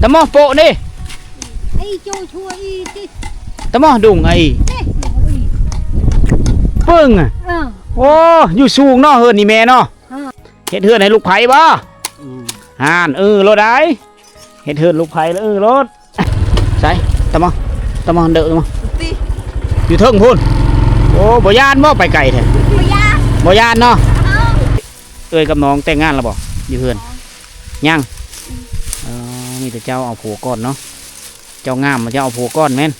ตะมอโปะนี่ไอ้โจชัวอีติตะมอดุงไอ้ปึ้งอ่ะโอ้อยู่สูงเนาะเฮือนนี่แม่เนาะเฮ็ดเฮือนให้ลูกไผ่บ่ห่านรถได้เฮ็ดเฮือนลูกไผ่แล้วรถใส่ตะมอเด้อตะมออยู่เทิงพุ่นโอ้บ่ย่านบ่ไปไกลแท้บ่ย่านเนาะกับน้องแต่งงานแล้วบ่อยู่เฮือนยังมีแต่เจ้าเอาผัวก่อนเนาะเจ้างามมาเจ้าเอาผัวก่อนแม่น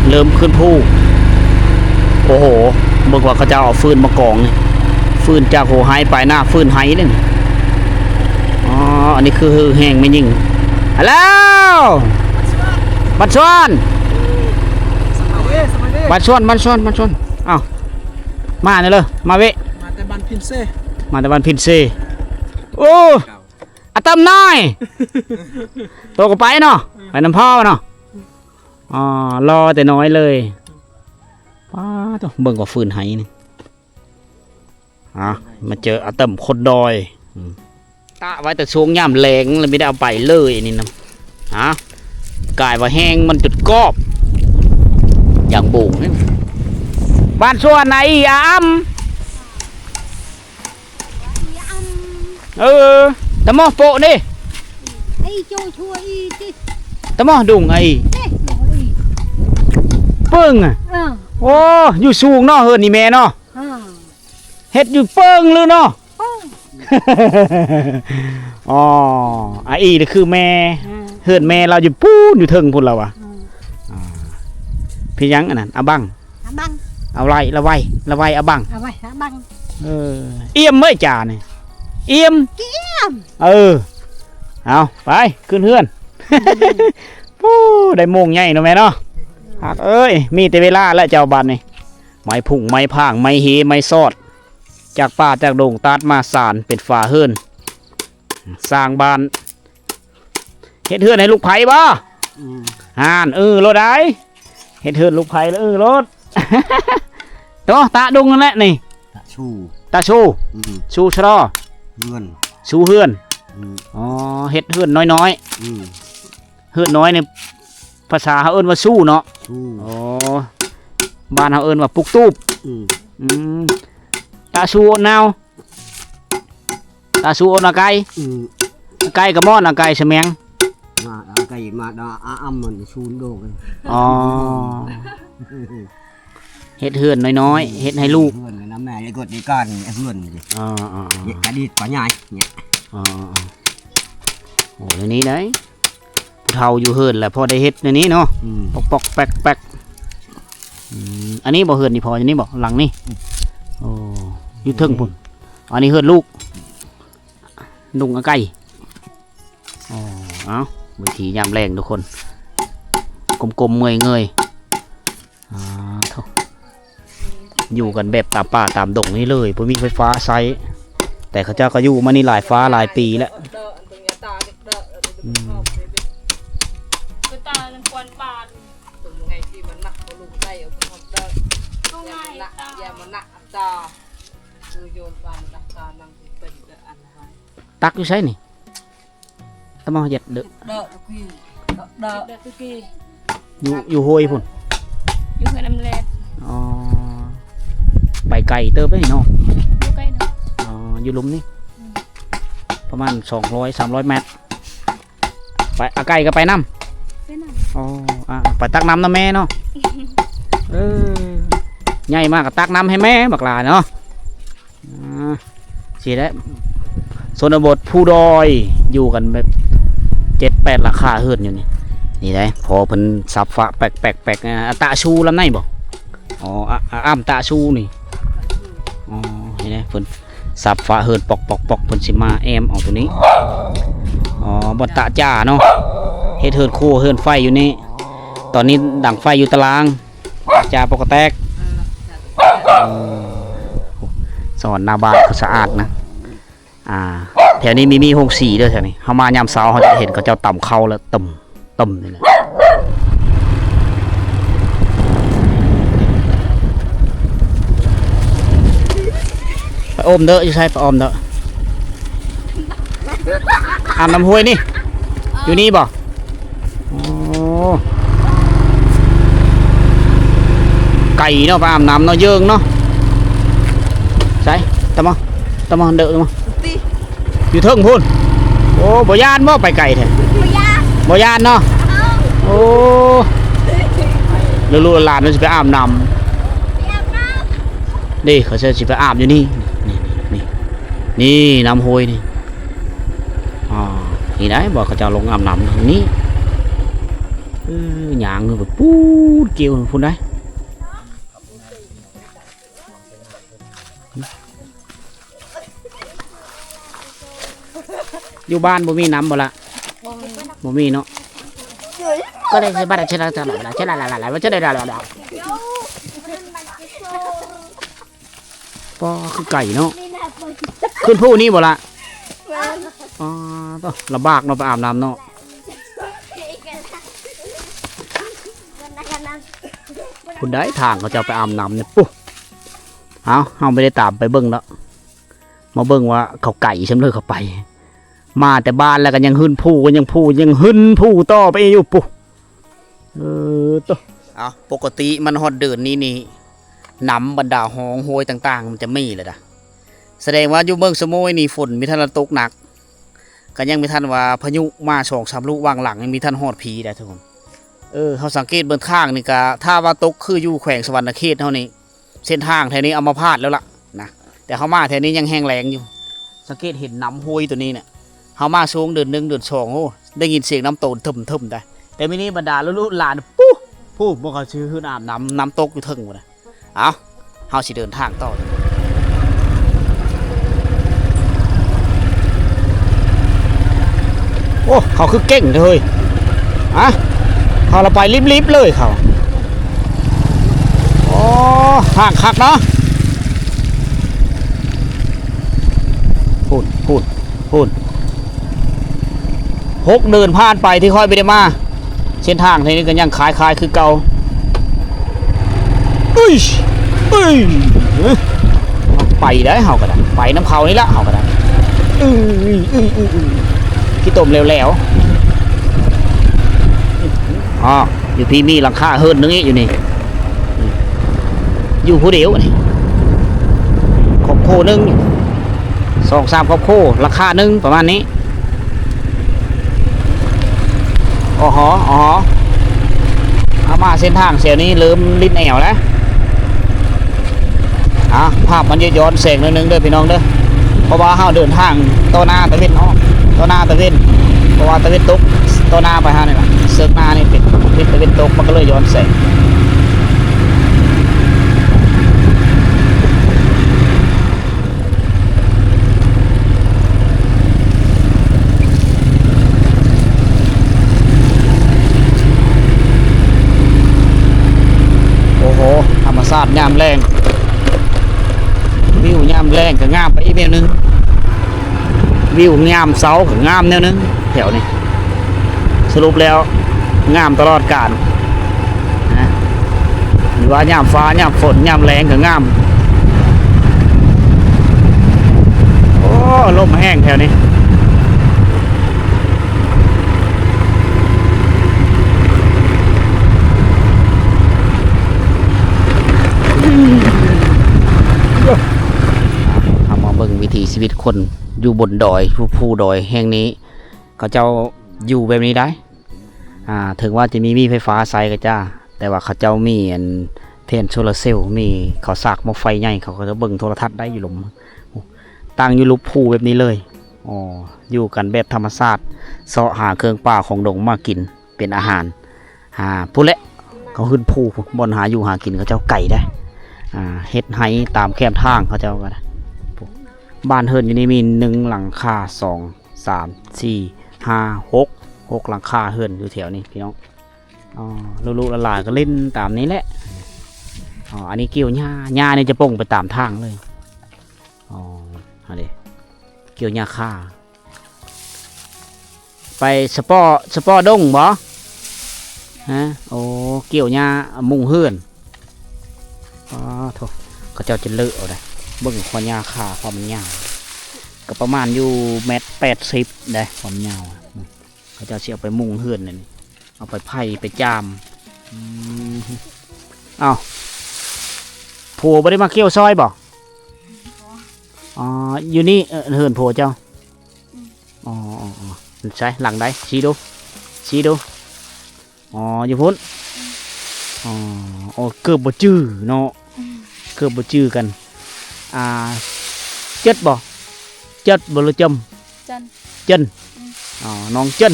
เริ่มขึ้นภูโอ้โหบอกว่าเขาจะเอาฟืนมากองนี่ฟืนจากโหไฮไปหน้าฟืนไฮนี่อ๋ออันนี้คือแห้งไม่ยิ่งฮัลโหลบัดชวนอ้าวมาเนี่ยเลยมาเวมาแต่บ้านพินเซ่โอ้อาตำน้อยโตก็ไปเนาะไปน้ำพ่อเนาะอ๋อรอแต่น้อยเลยป้าต้องเบิ่งกับฟืนไห้นี่มาเจออาตำคนดอยตะไว้แต่ช่วงย่ำแรงเลยไม่ได้เอาไปเลยนี่นะกายว่าแห้งมันจุดกอบอย่างบุ๋งบ้านส่วนไหนตะมอโปะนี่ไอ้โจชัวอีติตะมอดุงไอ้ปึ้งอ่ะโอ้อยู่สูงเนาะเฮือนนี่แม่เนาะเฮ็ดอยู่เปิ้งเลยเนาะอ๋อไอ้นี่คือแม่เฮือนแม่เราอยู่ปูนอยู่เทิงพุ่นเราอ่ะพี่ยังอันนั้นอาบังเอาไรละไว้อาบังเอี่ยมเมื่อจ่าเนี่ยเอี่ยมเอาไปขึ้นเฮือนปูได้โมงใหญ่เนาะแม่เนาะเอ้ยมีแต่เวลาแล้วเจ้าบันนี่ไม้พุ่งไม้พางไม้เฮไม้ซอดจากป่าจากดงตัดมาสานเป็นฝาเฮือนสร้างบ้านเฮ็ดเฮือนให้ลูกไผ่บ่ห่านรถได้เฮ็ดเฮือนลูกไผ่แล้วรถตัวตาดุงนั่นแหละนี่ตาชูชะรอชูเฮือนอ๋อเฮ็ดเฮือนน้อยเฮือนน้อยเนี่ยภาษาเขาเอิ้นว่าสู้เนาะอ๋อบ้านเขาเอิ้นว่าปุกตูบตาชูโอนนาวตาชูโอนอาไก่กระม่อนอาไก่เสมียงไก่มาดาอ้ำมันชูนโดกอ๋อเฮ็ดเฮือนน้อยๆเฮ็ดให้ลูกเฮือนน้ำแม่ไอ้กดไอ้ก้านไอ้เฮือนนี่อดีตปัญญาเนี่ยโอ้ในนี้ได้ผู้เฒ่าอยู่เฮือนแหละพอได้เฮ็ดในนี้เนาะปอกแป๊กอันนี้บ่เฮือนนี่พออย่างนี้บ่หลังนี่โอ้อยู่เทิงพุ่นอันนี้เฮือนลูกดุงอาไก่เอาวิธียามแรงทุกคนกลมๆเงยอยู่กันแบบตามป่าตามดงนี่เลยเพราะมีไฟฟ้าใช้แต่เขาเจ้าก็อยู่มานี่หลายฟ้าหลายปีแล้วตักอยู่ใช่นี่ตะมอหยัดเด้ออยู่ห้วยพุ่นอยู่กับน้ำแร่ไปไก่เติบได้เนาะอยู่ใกล้เนาะอยู่ลุมนี่ประมาณ200-300 เมตรไปอาไก่ก็ไปน้ำไปตักน้ำนะแม่เนาะใหญ่มากก็ตักน้ำให้แม่บักหลาเนาะสิได้โซนบทผู้ดอยอยู่กันแบบ7-8 ราคาเฮือนอยู่นี่ได้พอเพิ่นสับฝะแปลกตะชูลำไหนบ่อ้ำตะชูนี่นี่ได้เพิ่นสับฝะเฮือนปอกเพิ่นสิมาแอมเอาตัวนี้บ่ตะจ่าเนาะเฮ็ดเฮือนคู่เฮือนไฟอยู่นี่ตอนนี้ดังไฟอยู่ตารางจ่าปกแตกสอนหน้าบ้านคือสะอาดนะแถ ถวนี้มีโฮงสีด้วยแถวนี้เขามายามเช้าเขาจะเห็นเขาเจ้าต่ำเข้าแล้วต่ำนี่แหละไปอมเด้ออยู่ใช่ไปอมเด้ออาบน้ำห้วยนี่อยู่นี่บ่โอ้ไก่เนาะไปอาบน้ำเนาะเยิงเนาะใช่ตะมอเด้อตะมออยู่เทิงพูนโอ้บ่ย่านบ่ไปไก่แท้บ่ย่านเนาะโอ้ลูกๆหลานมันสิไปอาบน้ำนี่เขาจะสิไปอาบอยู่นี่นี่น้ำห้วยนี่นี่ได้บอกเขาจะลงอาบน้ำตรงนี้หยางแบบปูดเกี่ยวพูนได้อยู่บ้านบ่มีน้ำบ่ละบ่มีเนาะก็เลยใช้บ้านเช่นอะไรเช่นอะไรว่าเช่นอะไรปอคือไก่เนาะขึ้นผู้นี้บ่ละต้องลำบากเนาะไปอาบน้ำเนาะคุณได้ทางเขาจะไปอาบน้ำเนี่ยปุ๊เอาไม่ได้ตามไปเบิ้งแล้วมาเบิ้งว่าเขาไก่ฉันเลยเขาไปมาแต่บ้านแล้วกันยังหึ่นผู้กันยังหึ่นผู้ต่อไปอยู่ปุ๊ตัวเอาปกติมันฮอดเดินนี่น้ำบรรดาห้องโหยต่างๆมันจะมีเลยนะแสดงว่าอยู่เมืองสมุยนี่ฝนมีทันตกหนักก็ยังมีทันว่าพายุมา2-3 ลูกวางหลังยังมีทันฮอดผีได้ทุกคนเขาสังเกตเบื้องข้างนี่ก็ถ้าว่าตกคืออยู่แขวงสวรรณเขตเท่านี้เส้นทางแถวนี้เอามาพาดแล้วล่ะนะแต่เขามาแถวนี้ยังแห้งแล้งอยู่สังเกตเห็นน้ำห้วยตัวนี้เนี่ยเขามาช่วงเดือน 1 เดือน 2โอ้ได้ยินเสียงน้ำโตนทึมได้แต่มินี้บรรดาลูกหลานปุ๊บพวกเขาชื่ออาบน้ำตกอยู่ทึ่งหมดเลยเอาเขาสิเดินทางต่อโอ้เขาคือเก่งเลยเขาเราไปรีบเลยเขาโอ้หักเนาะพูด6 เดือนผ่านไปที่ค่อยไปได้มาเส้นทางนี้ก็ยังคล้ายคือเก่าไปได้เฮาก็ได้ไปน้ำเขานี่ละเฮาก็ได้ที่ต้มแล้วอยู่พี่มีหลังคาเฮิร์นนึงนี่อยู่นี่อยู่ผู้เดียวนี่ครอบครัวนึง2-3 ครอบครัวราคานึงประมาณนี้เอามาเส้นทางเสียนี้เริ่มลิ้นแอวแล้วภาพมันย้อนแสงนึงเด้อพี่น้องเด้อเพราะว่าเฮาเดินทางต่อหน้าตะเวนเพราะว่าตะเวนตกต่อหน้าไปฮะนี่แหละเสือกหน้านี่เป็นตะเวนตกมันก็เลยย้อนแสงธรรมชาติยามแรงวิวยามแรงก็งามไปอีกแบบนึงวิวงามเสาก็งามแนวนึงแถวนี้สรุปแล้วงามตลอดกาลนะหรือว่ายามฟ้ายามฝนยามแรงก็งามโอ้ลมแห้งแถวนี้วิถีชีวิตคนอยู่บนดอยภูดอยแห่งนี้เขาเจ้าอยู่แบบนี้ได้ถึงว่าจะมีไฟฟ้าใช้ก็จ้าแต่ว่าเขาเจ้ามีเทนโซลาร์เซลล์มีเขาสากหม้อไฟใหญ่เขาก็จะเบิ่งโทรทัศน์ได้อยู่หลุมตั้งอยู่ลุกภูแบบนี้เลยอยู่กันแบบธรรมชาติเสาะหาเครื่องป่าของดงมากินเป็นอาหารพูดแล้วเขาขึ้นภูบนหาอยู่หากินเขาเจ้าไก่ได้เฮ็ดไห้ตามแคมทางเขาเจ้าก็ได้บ้านเฮิร์นอยู่นี่มี1 หลังคา2 3 4 5 6 หลังคาเฮิร์นอยู่แถวนี้พี่น้องลูกหลานก็เล่นตามนี้แหละอันนี้เกี่ยวหญ้านี่จะป่งไปตามทางเลยอันนี้เกี่ยวหญ้าค่า ไปสปอดงบ่ฮะโอ้เกี่ยวหญ้ามุงเฮือนอ๋อโถเขาเจ้าจะเลอะเอาได้เบิ่งความยาวขาความมันยาวก็ประมาณอยู่1.80 ได้ความยาวเขาเจ้าสิเอาไปมุงเฮือนนั่นนี่เอาไปไผ่ไปจามเอาผัวบ่ได้มาเกี่ยวซอยบ่อ๋ออยู่นี่เฮือนผัวเจ้าอ๋อใช่หลังได้ชี้ดูอ๋ออยู่พุ่นอ๋อเกือบบ่จื้อเนาะเกือบบ่จื้อกันเจ็ดบ่หรือจำ จัน เจนอ๋อน้องเจน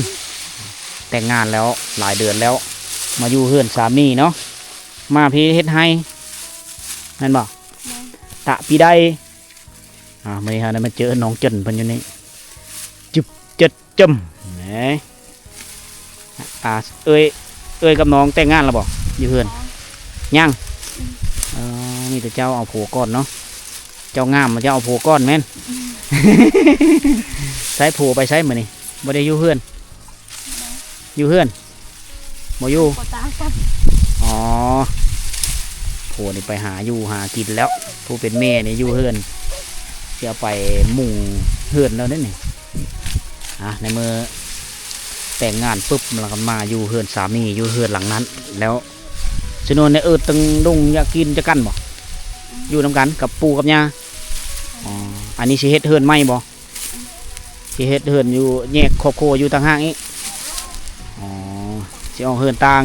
แต่งงานแล้วหลายเดือนแล้วมาอยู่เฮือนสามีเนาะมาพี่เฮ็ดให้นั่นบ่ตะปีได้ไม่ฮะนั่นมาเจอน้องเจนเพิ่นอยู่นี่จุบเจ็ดจำแหมเอ้ยกับน้องแต่งงานแล้วบ่อยู่เฮือนยังมีแต่เจ้าเอาผัวก่อนเนาะเจ้างามมาเจ้าเอาผัวก่อนแม่น ใช้ผัวไปใช้มื้อนี่บ่ได้อยู่เฮือนอยู่เฮือนบ่อยู่ ขอตากัน อ๋อผัวนี่ไปหาอยู่หากินแล้วผู้เป็นแม่นี่อยู่เฮือนสิเอาไปมุ่งเฮือนแล้วนั่นนี่ในเมื่อแต่งงานปุ๊บแล้วก็มาอยู่เฮือนสามีอยู่เฮือนหลังนั้นแล้วชนวนในตึงดุงอยากกินจะกันบ่อยู่นำกันกับปู่กับย่าอ๋ออันนี้สิเฮ็ดเฮือนใหม่บ่สิเฮ็ดเฮือนอยู่แยกครอบครัวอยู่ต่างหากอีกอ๋อสิออกเฮือนต่าง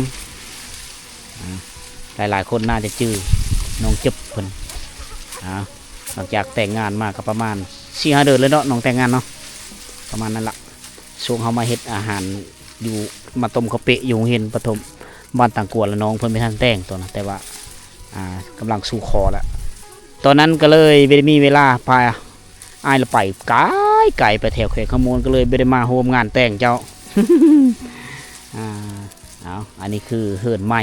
หลายๆคนน่าจะจื้อน้องจึบเพิ่นหลังจากแต่งงานมาก็ประมาณ 4-5 เดือนเลยเนาะน้องแต่งงานเนาะประมาณนั้นละช่วงเขามาเฮ็ดอาหารอยู่มาต้มข้าวเปะอยู่เห็นปฐมบ้านต่างกวนแล้วน้องเพิ่นไม่ทันแต่งตัวนะแต่ว่ากำลังสู่คอแล้วตอนนั้นก็เลยไม่ได้มีเวลาพาอ้ายเราไปไกลไปแถวเขตขมวนก็เลยไม่ได้มาโฮมงานแต่งเจ้า อันนี้คือเฮือนใหม่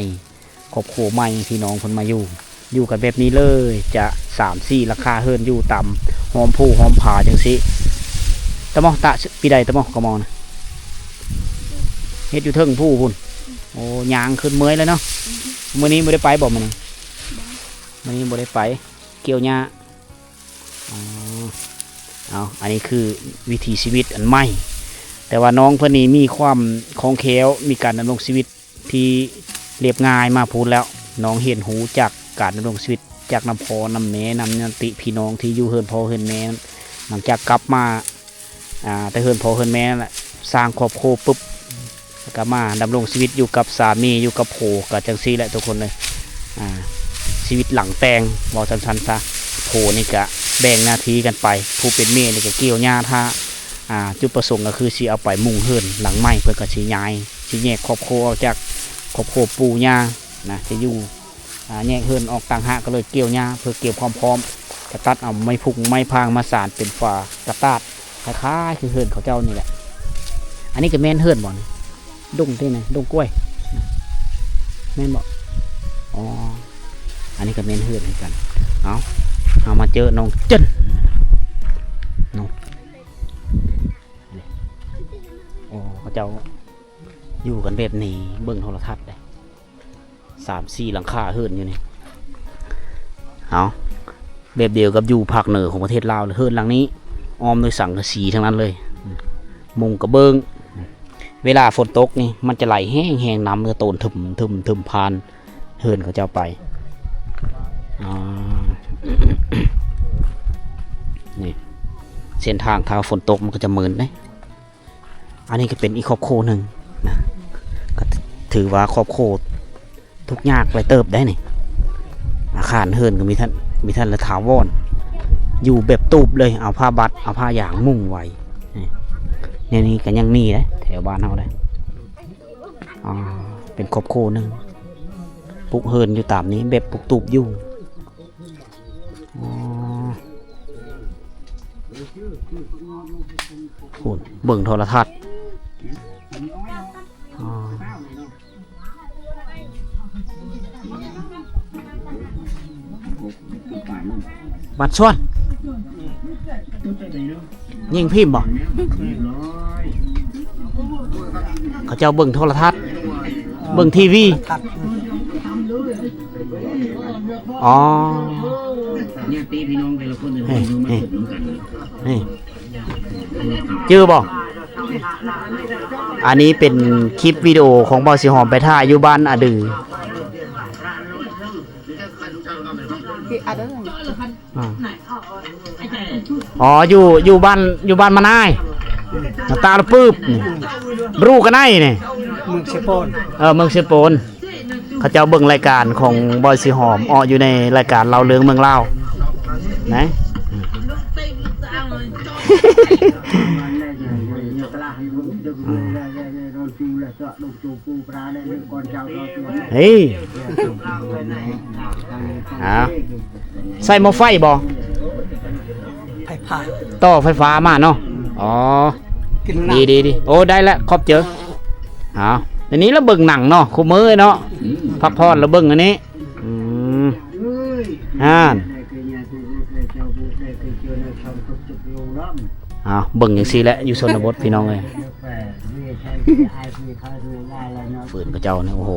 ครอบครัวใหม่พี่น้องคนมาอยู่กันแบบนี้เลยจะ 3-4 ราคาเฮือนอยู่ต่ำหอมผู้หอมผาจังสิตะมอตะปีใดตะมอกระมอนะเฮ็ดอยู่เทิงผู้พุ่นโอ้ยางขึ้นเมื่อยเลยเนาะมื้อนี้บ่ได้ไปบ่มื้อนี้บ่ได้ไปเกี่ยวหญ้าอันนี้คือวิถีชีวิตอันใหม่แต่ว่าน้องเพิ่นนี่มีความคล่องแคล่วมีการดำรงชีวิตที่เรียบง่ายมาพูดแล้วน้องเห็นหูจากการดำรงชีวิตจากน้ำพอน้ำแม่น้ำยันติพี่น้องที่อยู่เฮือนพ่อเฮือนแม่หลังจากกลับมาแต่เฮือนพ่อเฮือนแม่นั่นแหละสร้างครอบครัวปุ๊บก็มาดำรงชีวิตอยู่กับสามีอยู่กับผัวกับจังซี่แหละทุกคนเลยชีวิตหลังแต่งบอกสั้นๆซะผัวนี่ก็แบ่งหน้าที่กันไปผู้เป็นแม่นี่ก็เกี่ยวหญ้าท่าจุดประสงค์ก็คือสิเอาไปมุ่งเฮือนหลังใหม่เพื่อก็สิย้ายสิแยกครอบครัวออกจากครอบครัวปู่ย่านะจะอยู่แยกเฮือนออกต่างหากก็เลยเกี่ยวหญ้าเพื่อเกี่ยวพร้อมๆกระตัดเอาไม้พุ่งไม้พางมาสานเป็นฝากระตัดคล้ายๆคือเฮือนเขาเจ้านี่แหละอันนี้ก็แม่นเฮือนบ่นี่ดงที่ไหนดงกล้วยแม่นบ่อ๋ออันนี้ก็แม่นเฮือนเหมือนกันเอามาเจอน้องเจนน้องโอ้เขาเจ้าอยู่กันแบบนี้เบิ่งโทรทัศน์เลย3-4 หลังคาเฮือนอยู่นี่แบบเดียวกับอยู่ภาคเหนือของประเทศลาวเลยเฮือนหลังนี้อ้อมด้วยสังกะสีทั้งนั้นเลยมุงกระเบื้องเวลาฝนตกนี่มันจะไหลแห้งน้ำจะโตนถึมพานเฮือนเขาเจ้าไปนี่เส้นทางถ้าฝนตกมันก็จะมืนได้อันนี้ก็เป็นอีกครอบครัวหนึ่งนะก็ถือว่าครอบครัวทุกยากเลยเติบได้นี่อาคารเฮือนก็มีท่านละถาวรอยู่แบบตูบเลยเอาผ้าบัดเอาผ้าอย่างมุ่งไว้นี่ก็ยังมีเลยแถวบ้านเราได้เป็นครอบครัวหนึ่งปลูกเฮือนอยู่ตามนี้แบบปลูกตูบอยู่เบิ่งโทรทัศน์บัดชวนยิงพิมพ์บ่ เขาเจ้าเบิ่งโทรทัศน์เบิ่งทีวี ตัด อ๋อ เนี่ยตีพี่น้องแต่ละคนเนี่ยอยู่มาฝึกกัน นี่ชื่อบ่อันนี้เป็นคลิปวิดีโอของบ่าวสิหอมไปถ่ายอยู่บ้านอะดืออ๋ออยู่บ้านมานายหน้าตาละปื๊บนี่รู้กันไอ้นี่ มึงเชโปน เมืองเชโปนเขาเจ้าเบิ่งรายการของบอยสีหอมอยู่ในรายการเราเรื่องเมืองลาวไหน เฮ้ยใส่หม้อไฟบ่ ไผ่ผ่า ต่อไฟฟ้ามาเนาะอ๋อ กิน ดีโอ้ได้แล้วครบเจออันนี้เราเบิ่งหนังเนาะคู่มือเนาะพักผ่อนเราเบิ่งอันนี้เบิ่งอย่างซี่แหละอยู่ชนบทพี่น้องเลยฝืนกับเจ้าเนี่ยโอ้โห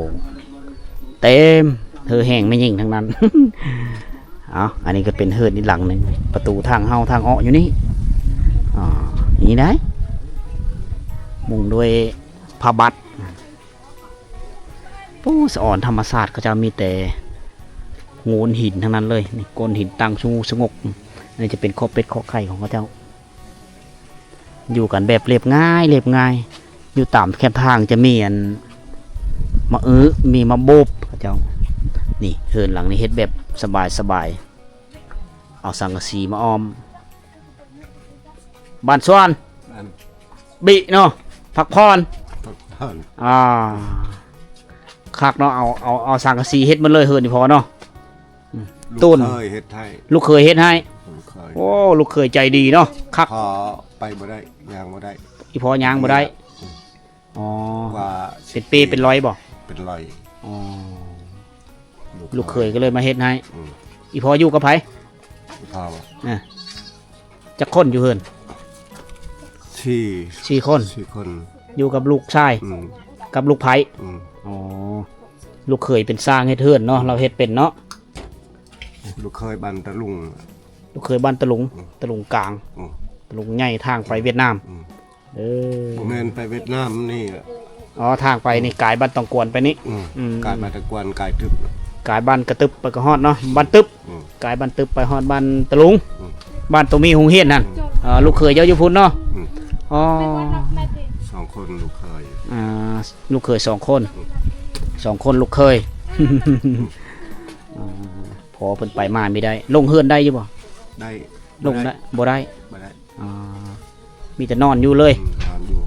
เต็มเธอแห้งไม่ยิ่งทั้งนั้น อันนี้ก็เป็นเฮือนอีกหลังหนึ่งประตูทางเฮาทางออกอยู่นี่อย่างนี้ได้มุงด้วยผ้าบัดปูสะอ่อนธรรมศาสตร์ก็จะมีแต่โงนหินทั้งนั้นเลยนี่โกนหินตั้งชูสงบนี่จะเป็นข้อเป็ดข้อไข่ของเขาเจ้าอยู่กันแบบเรียบง่ายอยู่ตามแคบทางจะมีมามีมาโบบเขาเจ้านี่เฮือนหลังนี้เฮ็ดแบบสบายเอาสังกะสีมาอ้อมบ้านสวนบิเนาะพักพรคักเนาะเอาสังกะสีเฮ็ดมันเลยเฮือนนี่พอเนาะต้นลูกเคยเฮ็ดให้โอ้ลูกเคยใจดีเนาะคักพอไปบ่ได้ยางบ่ได้อีพอยางบ่ได้ว่าเป็นเปเป็นร้อยบ่เป็นร้อยลูกเคยก็เลยมาเฮ็ดให้อีพออยู่กับไผพอจักคนอยู่เฮือน4 คนอยู่กับลูกชายกับลูกไผลูกเคยเป็นสร้างเฮ็ดเฮือนเนาะเราเฮ็ดเป็นเนาะลูกเคยบ้านตะลุงลูกเคยบ้านตะลุงกลางตะลุงใหญ่ทางไปเวียดนามแม่นไปเวียดนามนี่ทางไปนี่กายบ้านตองกวนไปนี่กายบ้านตะกวนกายตึบกายบ้านกระตึบไปก็ฮอดเนาะบ้านตึบกายบ้านตึบไปฮอดบ้านตะลุงบ้านตัวมีหงเฮียนนั่นลูกเคยเจ้าอยู่พุ่นเนาะ2 คนลูกเคยลูกเคย2 คนลูกเคย พอเพิ่นไปมาไม่ได้ลงเฮือนได้อยู่บ่ได้ลงได้บ่ได้มีแต่นอนอยู่เลยนอนอยู่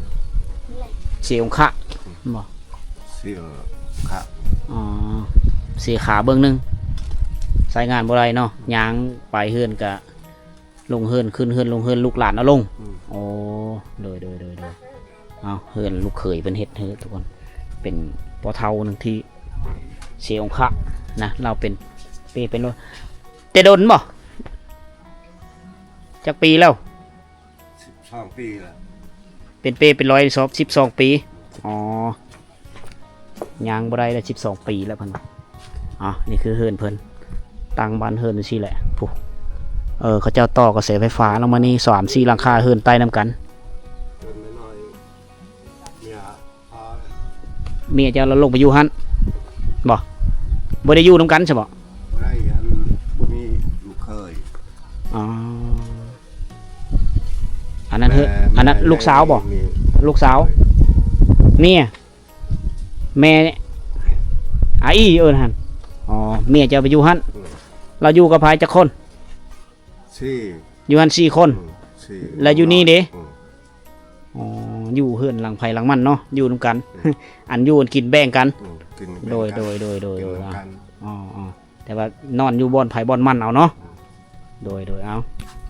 เสียองค์ขะบ่เสียขะเสียขาเบิ่งนึงใช้งานบ่ได้เนาะย่างไปเฮือนกะลงเฮือนขึ้นเฮือนลงเฮือนลูกหลานเอาลงโดยเฮือนลูกเขยเป็นเฮ็ดเฮ้ทุกคนเป็นปอเทาหนึ่งที่เสียองค์ขะนะเราเป็นเป็นแต่โดนบ่จักปีแล้ว12 ปีแล้วเป็นเป็น12 ปียางบ่ได้แล้ว12 ปีแล้วเพิ่นนี่คือเฮือนเพิ่นตั้งบ้านเฮือนซี่แหละผู้เขาเจ้าต่อกระแสไฟฟ้าลงมานี่3-4หลังคาเฮือนใต้น้ำกันเมียเจ้าเราลงไปอยู่หั่นบ่ได้อยู่น้ำกันใช่บ่ได้บ่มีลูกเคยอันนั้นลูกสาวบ่ลูกสาวเมียแม่หั่นเมียเจ้าไปอยู่หั่นเราอยู่กับไผจักคนอยู่หั่น4 คนแล้วอยู่นี่เด้อยู่เฮือนหลังไผหลังมันเนาะอยู่นำกันอันอยู่กินแบ่งกันโดยแต่ว่านอนอยู่บ่อนไผบ่อนมันเอาเนาะโดยเอา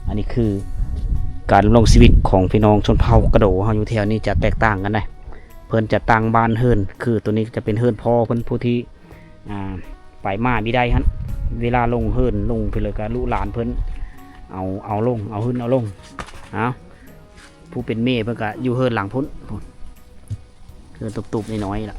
อันนี้คือการดำรงชีวิตของพี่น้องชนเผ่ากระโดเฮาอยู่แถวนี้จะแตกต่างกันได้เพิ่นจะตั้งบ้านเฮือนคือตัวนี้จะเป็นเฮือนพ่อเพิ่นผู้ที่ไปมาบ่ได้หั่นเวลาลงเฮือนลงไปเลยก็ลูกหลานเพิ่นเอาลงเอาขึ้นเอาลงผู้เป็นแม่เพิ่นก็อยู่เฮือนหลังพุ่น คือตุบๆน้อยๆล่ะ